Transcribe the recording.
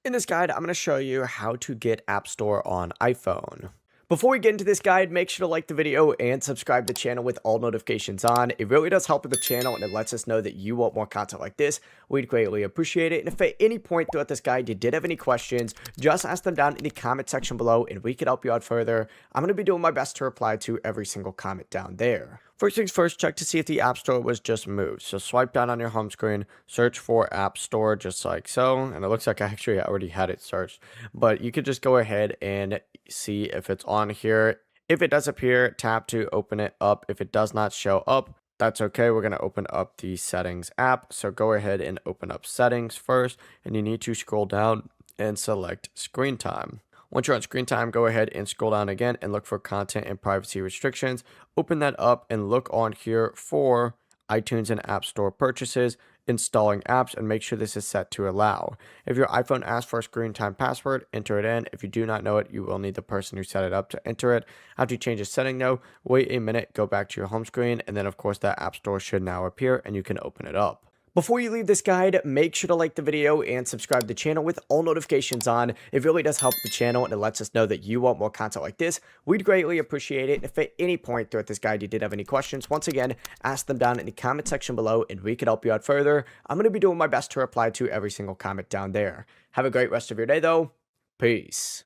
In this guide, I'm going to show you how to get App Store on iPhone. Before we get into this guide, make sure to like the video and subscribe to the channel with all notifications on. It really does help with the channel and it lets us know that you want more content like this. We'd greatly appreciate it. And if at any point throughout this guide you did have any questions, just ask them down in the comment section below and we could help you out further. I'm going to be doing my best to reply to every single comment down there. First things first, check to see if the App Store was just moved. So swipe down on your home screen, search for App Store just like so. And it looks like I actually already had it searched. But you could just go ahead and see if it's on here. If it does appear, tap to open it up. If it does not show up, that's okay. We're going to open up the settings app. So go ahead and open up settings first. And you need to scroll down and select screen time. Once you're on screen time, go ahead and scroll down again and look for content and privacy restrictions. Open that up and look on here for iTunes and App Store purchases, installing apps, and make sure this is set to allow. If your iPhone asks for a screen time password, enter it in. If you do not know it, you will need the person who set it up to enter it. After you change the setting though, wait a minute, go back to your home screen, and then of course that App Store should now appear and you can open it up. Before you leave this guide, make sure to like the video and subscribe to the channel with all notifications on. It really does help the channel and it lets us know that you want more content like this. We'd greatly appreciate it. And if at any point throughout this guide you did have any questions, once again, ask them down in the comment section below and we could help you out further. I'm going to be doing my best to reply to every single comment down there. Have a great rest of your day though. Peace.